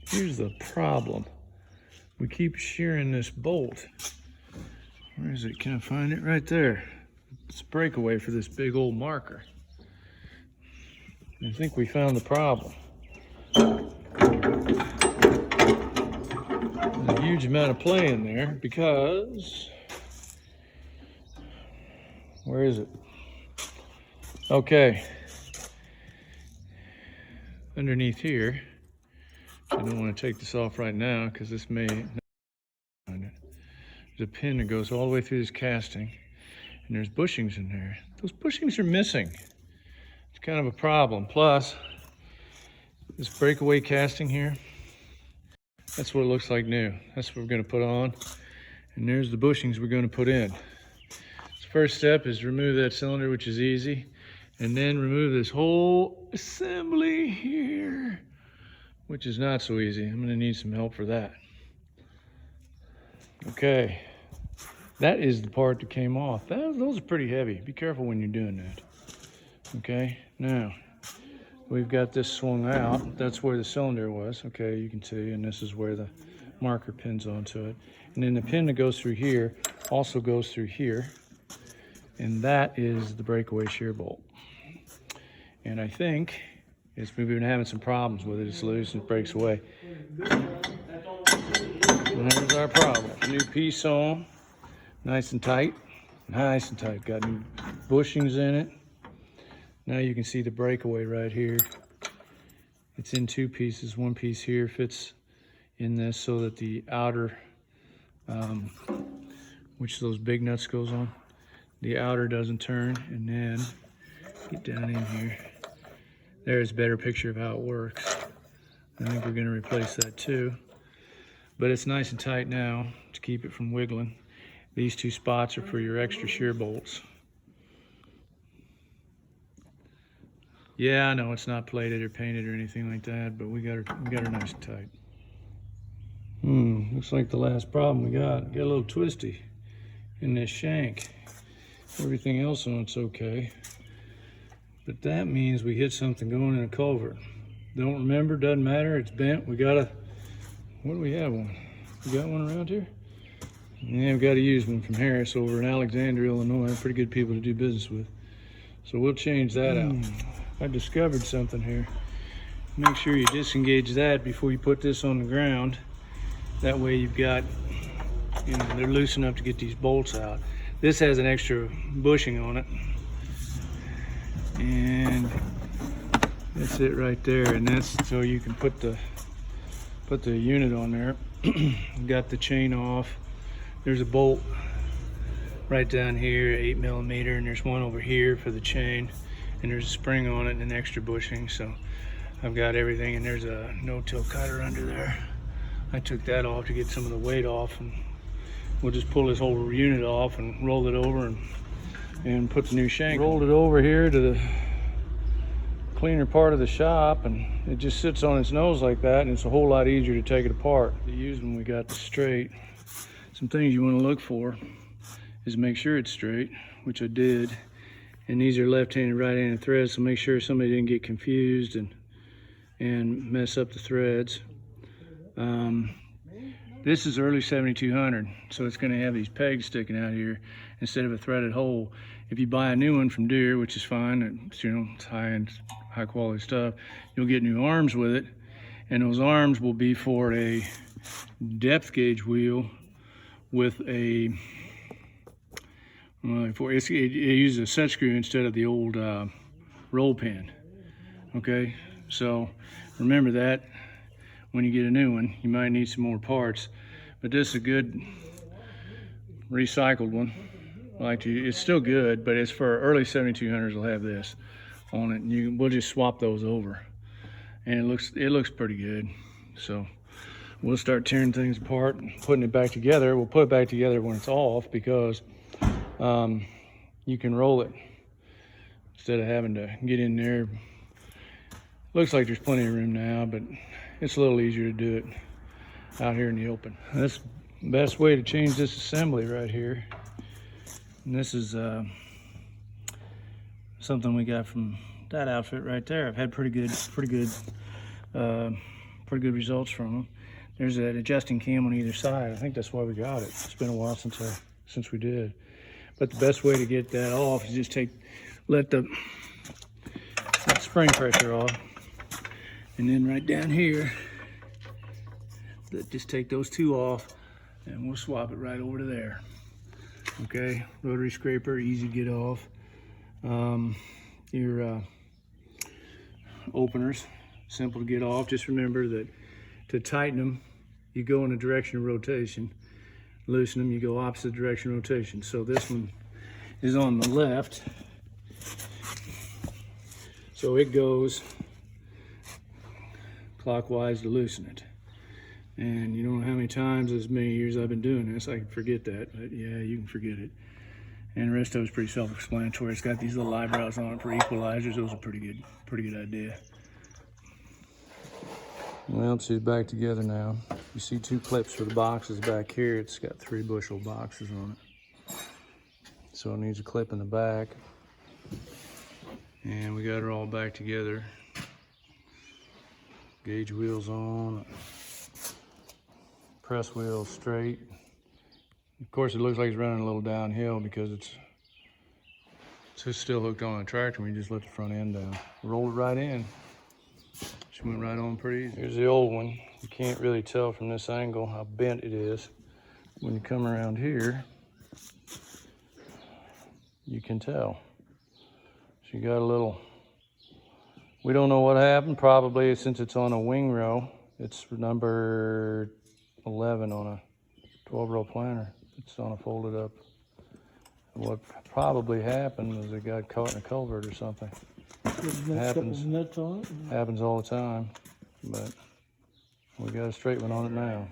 Here's the problem. We keep shearing this bolt. Where is it? Can I find it? Right there. It's a breakaway for this big old marker. I think we found the problem. There's a huge amount of play in there because, where is it? Okay. Underneath here, I don't want to take this off right now because this may, there's a pin that goes all the way through this casting, and there's bushings in there. Those bushings are missing. It's kind of a problem. Plus, this breakaway casting here, that's what it looks like new. That's what we're going to put on, and there's the bushings we're going to put in. The first step is remove that cylinder, which is easy, and then remove this whole assembly here, which is not so easy. I'm going to need some help for that. Okay, that is the part that came off. Those are pretty heavy. Be careful when you're doing that. Okay, now we've got this swung out. That's where the cylinder was. Okay, you can see, and this is where the marker pins onto it. And then the pin that goes through here also goes through here, and that is the breakaway shear bolt. And I think we've been having some problems with it. It's loose and it breaks away. And there's our problem. New piece on, nice and tight. Nice and tight. Got new bushings in it. Now you can see the breakaway right here. It's in two pieces. One piece here fits in this so that the outer, which those big nuts goes on, the outer doesn't turn. And then get down in here. There's a better picture of how it works. I think we're going to replace that too. But it's nice and tight now to keep it from wiggling. These two spots are for your extra shear bolts. Yeah, I know it's not plated or painted or anything like that, but we got her nice and tight. Looks like the last problem we got. Got a little twisty in this shank. Everything else on it's okay. But that means we hit something going in a culvert. Don't remember, doesn't matter, it's bent. We gotta, what do we have one? We got one around here? Yeah, we've got to use one from Harris over in Alexandria, Illinois. Pretty good people to do business with. So we'll change that out. I discovered something here. Make sure you disengage that before you put this on the ground. That way you've got, they're loose enough to get these bolts out. This has an extra bushing on it. And that's it right there, and that's so you can put the unit on there. Got the chain off. There's a bolt right down here, 8mm, and there's one over here for the chain, and there's a spring on it and an extra bushing. So I've got everything, and there's a no-till cutter under there. I took that off to get some of the weight off, and we'll just pull this whole unit off and roll it over and put the new shank. Rolled it over here to the cleaner part of the shop, and it just sits on its nose like that, and it's a whole lot easier to take it apart. To use when we got this straight. Some things you want to look for is make sure it's straight, which I did. And these are left-handed, right-handed threads, so make sure somebody didn't get confused and mess up the threads. This is early 7200, so it's going to have these pegs sticking out here instead of a threaded hole. If you buy a new one from Deere, which is fine, it's high-end, high-quality stuff, you'll get new arms with it, and those arms will be for a depth gauge wheel with a, it uses a set screw instead of the old roll pin. Okay, so remember that. When you get a new one, you might need some more parts, but this is a good recycled one. It's still good, but it's for early 7200s. Will have this on it, and we'll just swap those over, and it looks pretty good. So we'll start tearing things apart and putting it back together. We'll put it back together when it's off, because you can roll it instead of having to get in there. Looks like there's plenty of room now, but it's a little easier to do it out here in the open. That's the best way to change this assembly right here. And this is something we got from that outfit right there. I've had pretty good pretty good results from them. There's an adjusting cam on either side. I think that's why we got it. It's been a while since we did. But the best way to get that off is just let the spring pressure off. And then right down here, just take those two off and we'll swap it right over to there. Okay, rotary scraper, easy to get off. Your openers, simple to get off. Just remember that to tighten them, you go in the direction of rotation. Loosen them, you go opposite direction of rotation. So this one is on the left. So it goes clockwise to loosen it. And you don't know how many times, as many years I've been doing this, I can forget that, but yeah, you can forget it. And the rest of it's pretty self-explanatory. It's got these little eyebrows on it for equalizers. Those are pretty good idea. Well, she's back together now. You see two clips for the boxes back here. It's got 3 bushel boxes on it. So it needs a clip in the back. And we got her all back together. Gauge wheels on. Press wheels straight. Of course, it looks like it's running a little downhill because it's still hooked on a tractor. We just let the front end down. Roll it right in. She went right on pretty easy. Here's the old one. You can't really tell from this angle how bent it is. When you come around here, you can tell. She got a little, we don't know what happened. Probably since it's on a wing row, it's number 11 on a 12-row planter. It's on a folded up. What probably happened is it got caught in a culvert or something. Happens all the time, but we got a straight one on it now.